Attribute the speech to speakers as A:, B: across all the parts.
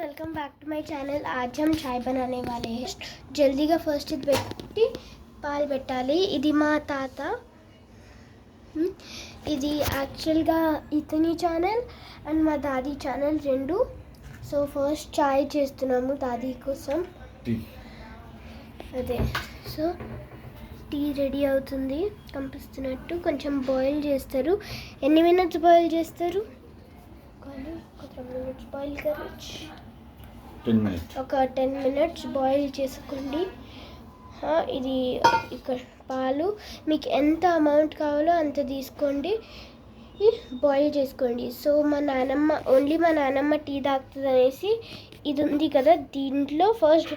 A: Welcome back to my channel. आज हम चाय बनाने वाले हैं। जल्दीగా ఫస్ట్ ఇది పెట్టి పాలు పెట్టాలి। ఇది మా తాత, ఇది యాక్చువల్గా ఇతని ఛానల్ అండ్ మా దాది ఛానల్ రెండు। సో ఫస్ట్ చాయ్ చేస్తున్నాము దాది కోసం। అదే సో టీ రెడీ అవుతుంది కంపిస్తున్నట్టు। కొంచెం బాయిల్ చేస్తారు। ఎన్ని మినిట్స్ బాయిల్ చేస్తారు? 10 minutes బాయిల్ కరొచ్చు।
B: 10 minutes
A: ఒక 10 minutes బాయిల్ చేసుకోండి। ఇది ఇక్కడ పాలు మీకు ఎంత అమౌంట్ కావాలో అంత తీసుకోండి, బాయిల్ చేసుకోండి। సో మా నాన్నమ్మ టీ తాగుతుంది అనేసి ఇది ఉంది కదా, దీంట్లో ఫస్ట్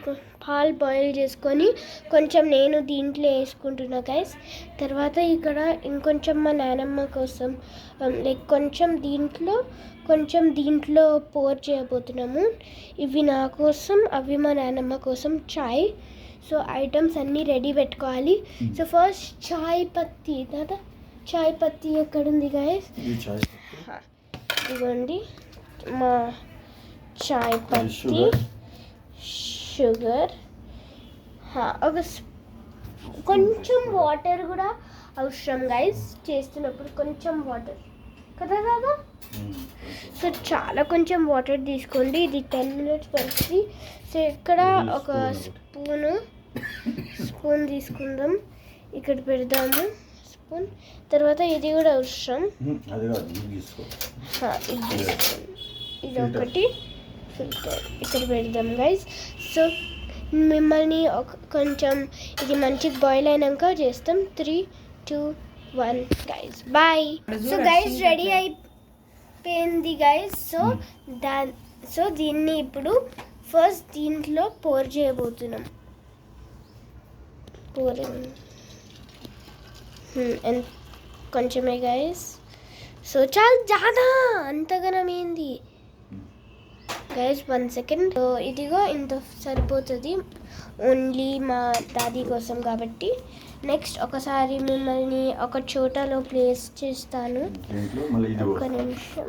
A: పాలు బాయిల్ చేసుకొని కొంచెం నేను దీంట్లో వేసుకుంటున్నా గైస్। తర్వాత ఇక్కడ ఇంకొంచెం మా నాన్నమ్మ కోసం లైక్ కొంచెం దీంట్లో పోర్ చేయబోతున్నాము। ఇవి నా కోసం, అవి మా నాన్నమ్మ కోసం చాయ్। సో ఐటమ్స్ అన్నీ రెడీ పెట్టుకోవాలి। సో ఫస్ట్ చాయ్ పత్తి దాదా, చాయ్ పత్తి ఎక్కడుంది గైస్? ఇదిగోండి మా చాయ్ పత్తి, షుగర్, ఒక కొంచెం వాటర్ కూడా అవసరం గైస్ చేస్తున్నప్పుడు, కొంచెం వాటర్ కదా దాదా। సో చాలా కొంచెం వాటర్ తీసుకోండి। ఇది 10 minutes పడుతుంది। సో ఇక్కడ ఒక స్పూన్ తీసుకుందాం, ఇక్కడ పెడదాము స్పూన్। తర్వాత ఇది కూడా అవసరం, ఇది ఒకటి ఫిల్టర్ ఇక్కడ పెడదాం గైస్। సో మిమ్మల్ని కొంచెం ఇది మంచిగా బాయిల్ అయినాక చేస్తాం। 3, 2, 1 guys bye. So guys ready అయిపోయింది గైస్। సో దీన్ని ఇప్పుడు ఫస్ట్ దీంట్లో పోర్ చేయబోతున్నాం। కొంచెమే గైస్। సో చాలా జాదా అంతగానం ఏంది గైస్, 1 second। సో ఇదిగో ఇంత సరిపోతుంది ఓన్లీ మా దాది కోసం కాబట్టి। నెక్స్ట్ ఒకసారి మిమ్మల్ని ఒక చోటలో ప్లేస్ చేస్తాను, ఒక నిమిషం।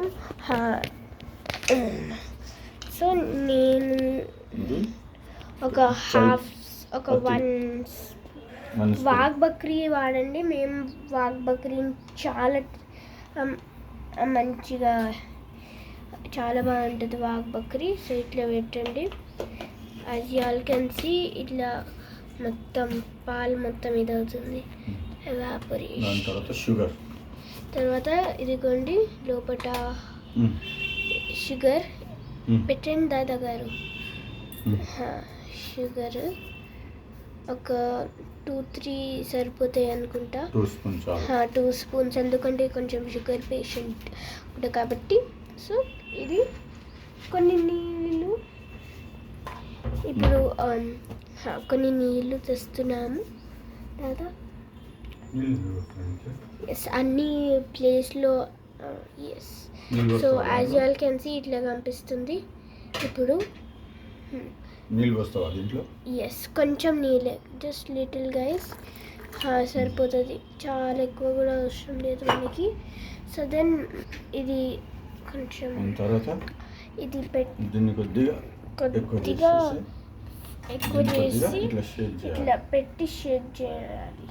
A: సో నేను ఒక 1 వాగ్ బక్రీ వాడండి। మేము వాగ్ బక్రీని చాలా మంచిగా, చాలా బాగుంటుంది వాగ్ బక్రీ। సో ఇట్లా పెట్టండి, as you all can see ఇట్లా మొత్తం పాలు మొత్తం ఇది అవుతుంది, ఎవాపరేషన్। తర్వాత ఇదిగోండి లోపల షుగర్ పెట్టండి దాదా గారు। షుగర్ ఒక 2-3 సరిపోతాయి అనుకుంటా, 2 స్పూన్స్, ఎందుకంటే కొంచెం షుగర్ పేషెంట్ కూడా కాబట్టి। సో ఇది కొన్ని నీళ్ళు, ఇప్పుడు కొన్ని నీళ్ళు తెస్తున్నాము దాదా। ఎస్ అన్ని ప్లేస్లో yes. So as you all can see ఇట్లా కనిపిస్తుంది। ఇప్పుడు ఎస్ కొంచెం నీళ్ళే, జస్ట్ లిటిల్ గైస్, సరిపోతుంది, చాలా ఎక్కువ కూడా అవసరం లేదు మనకి। సో దెన్ ఇది కొంచెం ఇది కొద్దిగా ఎక్కువ చేసి ఇట్లా పెట్టి షేక్ చేయాలి।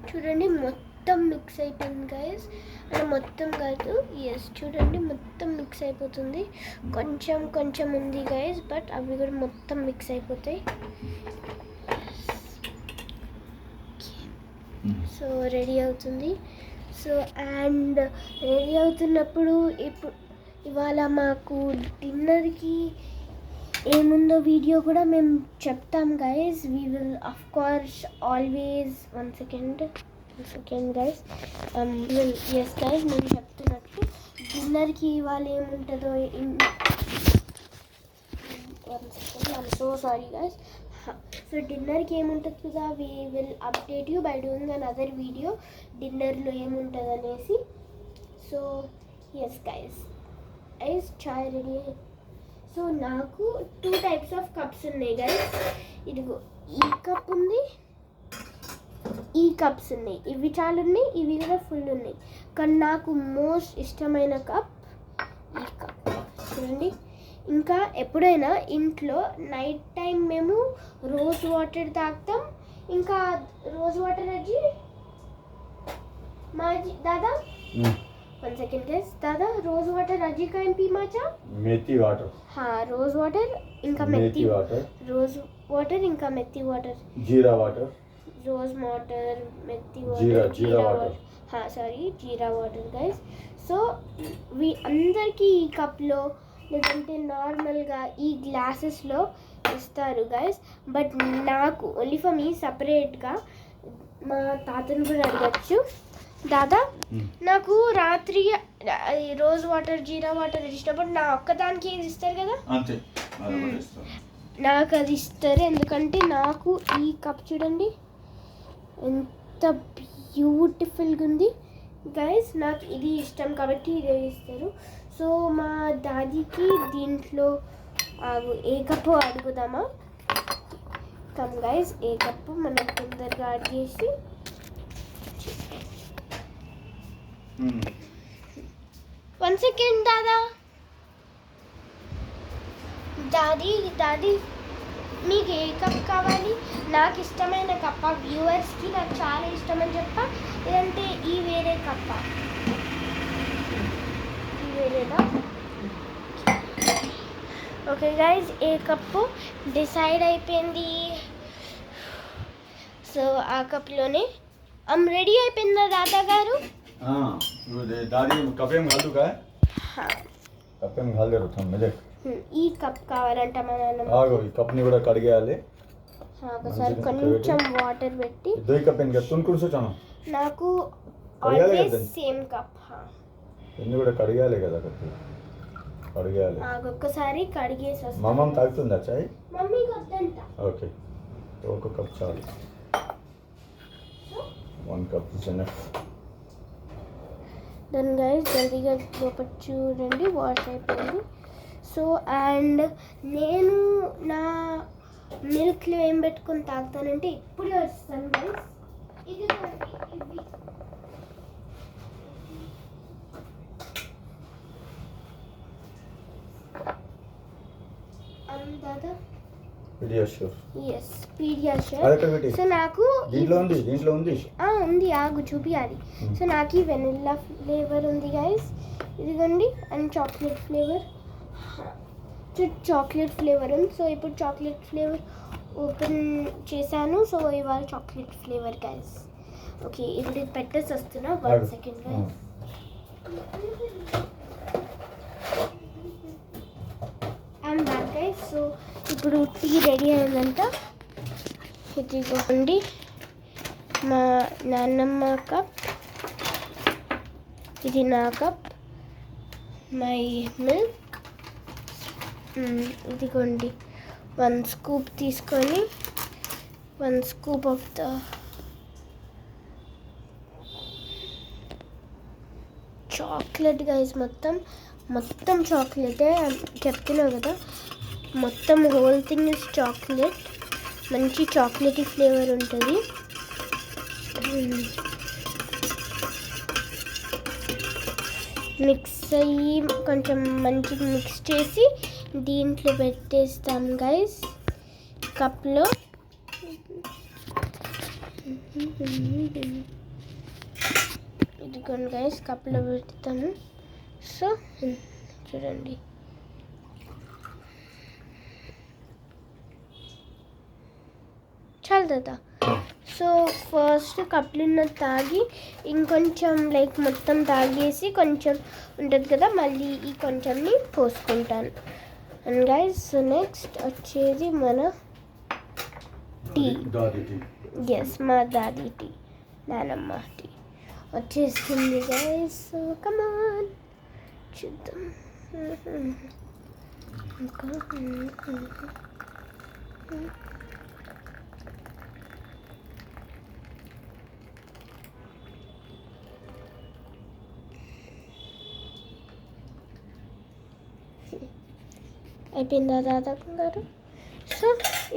A: చూడండి మొత్తం మిక్స్ అయిపోయింది గైస్, అంటే మొత్తం కాదు, ఎస్ చూడండి మొత్తం మిక్స్ అయిపోతుంది। కొంచెం ఉంది గైస్, బట్ అవి కూడా మొత్తం మిక్స్ అయిపోతాయి। సో రెడీ అవుతుంది। సో అండ్ రెడీ అవుతున్నప్పుడు ఇవాళ మాకు డిన్నర్కి ఏముందో వీడియో కూడా మేము చెప్తాం guys. We will of course always 1 second guys, yes guys మేము చెప్తున్నట్టు డిన్నర్కి ఇవాళ ఏముంటుందో 1 second, I'm so sorry guys. So డిన్నర్కి ఏముంటుంది కదా, we will update you by doing another video డిన్నర్లో ఏముంటుంది అనేసి। సో ఎస్ గైస్ చాయ్ రెడీ। సో నాకు 2 types ఆఫ్ కప్స్ ఉన్నాయి గైస్। ఇదిగో ఈ కప్ ఉంది, ఈ కప్స్ ఉన్నాయి, ఇవి చాలా ఉన్నాయి, ఇవి కూడా ఫుల్ ఉన్నాయి. కానీ నాకు మోస్ట్ ఇష్టమైన కప్ ఈ కప్ చూడండి. ఇంకా ఎప్పుడైనా ఇంట్లో నైట్ టైం మేము రోజ్ వాటర్ తాగుతాం. ఇంకా రోజ్ వాటర్ అది माझी दादा 1 सेकंड गैस दादा रोज वाटर अजी का एम पी माचा
B: मेथी वाटर.
A: हाँ रोज वाटर इनका
B: मेथी वाटर.
A: रोज वाटर इनका मेथी वाटर.
B: जीरा वाटर.
A: रोज वाटर मेथी वाटर.
B: जीरा वाटर.
A: हाँ सॉरी जीरा वाटर गैस. సో అందరికీ ఈ కప్లో లేదంటే నార్మల్గా ఈ గ్లాసెస్లో ఇస్తారు గైస్. బట్ నాకు ఓన్లీ ఫర్ మీ సపరేట్గా మా తాతను కూడా అడగచ్చు. దాదా నాకు రాత్రి రోజ్ వాటర్ జీరా వాటర్ ఇచ్చినప్పుడు నా ఒక్కదానికి ఏది ఇస్తారు కదా
B: అంతే
A: నాకు అది ఇస్తారు. ఎందుకంటే నాకు ఈ కప్ చూడండి ఎంత బ్యూటిఫుల్గా ఉంది గైస్. నాకు ఇది ఇష్టం కాబట్టి ఇదే ఇస్తారు. సో మా దాదీకి దీంట్లో ఏ కప్పు అడుగుదామా? కమ్ గైస్ ఏ కప్పు మనం తొందరగా అడిగేసి 1 సెకండ్ దాదా. దాదీ మీకు ఏ కప్ కావాలి? నాకు ఇష్టమైన కప్ప, వ్యూవర్స్కి నాకు చాలా ఇష్టమని చెప్పా, లేదంటే ఈ వేరే కప్ప? ఈ వేరేదా? ఓకే గైజ్ ఏ కప్పు డిసైడ్ అయిపోయింది. సో ఆ కప్లోనే రెడీ అయిపోయిందా దాదా గారు?
B: दादी कपे में घाल दूँ का?
A: हाँ
B: कपे में घाल दे रहा था मजे.
A: ఈ కప్ కావాలంట మా నాన్న.
B: ఆగో ఈ కప్ ని కూడా కడిగేయాలి.
A: ఒకసారి కొంచెం వాటర్ పెట్టి
B: దోయి కప్ ఇంకా తున్కుడుసు చాను
A: నాకు ఆల్వేస్ సేమ్ కప్.
B: ఎన్ని కూడా కడిగేయాలి కదా కడిగేయాలి.
A: ఒక్కసారి కడిగేసి వస్తా.
B: మమ్మీ తాగుతుందా చాయ్?
A: మమ్మీకి వద్దంట.
B: ఓకే ఒక కప్ చాలు. 1 కప్ ఇనఫ్.
A: దెన్ గైస్ జల్దీగా లోపల చూడండి వాష్ అయిపోయింది. సో అండ్ నేను నా మిల్క్లో ఏం పెట్టుకొని తాగుతానంటే ఇప్పుడే వస్తాను గైస్. ఇది దాదా
B: పీడియాష్యూర్.
A: yes పీడియాష్యూర్.
B: అది ఎక్కడ పెట్టి?
A: సో నాకు
B: దీంట్లో ఉంది
A: ఉంది ఆగు చూపియాలి. సో నాకు ఈ వెనిల్లా ఫ్లేవర్ ఉంది గైస్, ఇదిగోండి. అండ్ చాక్లెట్ ఫ్లేవర్ ఉంది. సో ఇప్పుడు చాక్లెట్ ఫ్లేవర్ ఓపెన్ చేశాను. సో ఇవాళ చాక్లెట్ ఫ్లేవర్ గైస్. ఓకే ఇప్పుడు ఇది పెట్టేసి వస్తున్నా. 1 second guys. I'm back guys. So ఇప్పుడు టీ రెడీ అయిందంట. ఇదిగోండి మా నాన్నమ్మ కప్, ఇది నా కప్, మై మిల్క్. ఇదిగోండి 1 స్కూప్ తీసుకొని 1 scoop of the chocolate guys. మొత్తం చాక్లెటే చెప్తున్నావు కదా, మొత్తం హోల్ థింగ్ ఇస్ చాక్లెట్. మంచి చాక్లెటీ ఫ్లేవర్ ఉంటుంది. మిక్స్ అయ్యి కొంచెం మంచిగా మిక్స్ చేసి దీంట్లో పెట్టేస్తాం గైస్ కప్లో. ఇదిగోండి గైస్ కప్లో పెడతాము. సో చూడండి చాలు కదా. సో ఫస్ట్ కప్లో తాగి ఇంకొంచెం లైక్ మొత్తం తాగేసి కొంచెం ఉంటుంది కదా, మళ్ళీ ఈ కొంచెంని పోసుకుంటాను. అండ్ గైస్ సో నెక్స్ట్ వచ్చేది మన టీ. ఎస్ మా దాదీ టీ, నానమ్మ టీ వచ్చేస్తుంది గైస్. సో కమాన్ చూద్దాం. అయిపోయిందా దాదా గారు? సో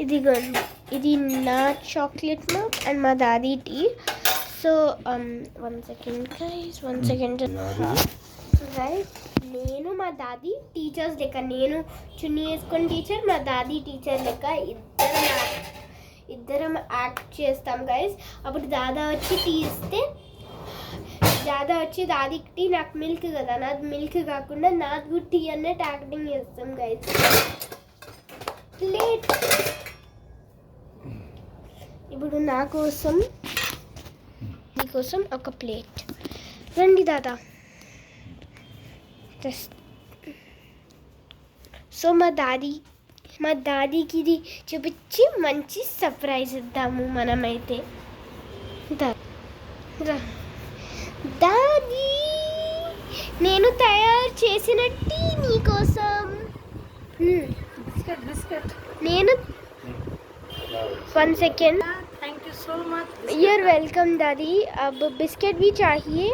A: ఇదిగోండి, ఇది నా చాక్లెట్ మగ్ అండ్ మా దాది tea. So 1 second guys, 1 second guys. నేను మా దాది టీచర్స్ లెక్క, నేను చున్నీ వేసుకొని టీచర్, మా దాది టీచర్ లెక్క ఇద్దరం యాక్ట్ చేస్తాం గైస్. అప్పుడు దాదా వచ్చి టీ ఇస్తే, దాదా వచ్చి దాదికి టీ, నాకు మిల్క్ కదా, నాది మిల్క్ కాకుండా నాకు టీ అన్నట్టు యాక్టింగ్ చేస్తాం గైస్. ప్లేట్ ఇప్పుడు నా కోసం, నీకోసం ఒక ప్లేట్. రండి దాదా. సో మా దాదీకి ఇది చూపించి మంచి సర్ప్రైజ్ ఇద్దాము మనమైతే. దాదీ, నేను తయారు చేసిన టీ నీకోసం. నేను 1 second.
C: Thank you so much.
A: You're welcome दादी. अब बिस्किट भी चाहिए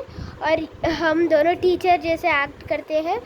A: और हम दोनों टीचर जैसे एक्ट करते हैं.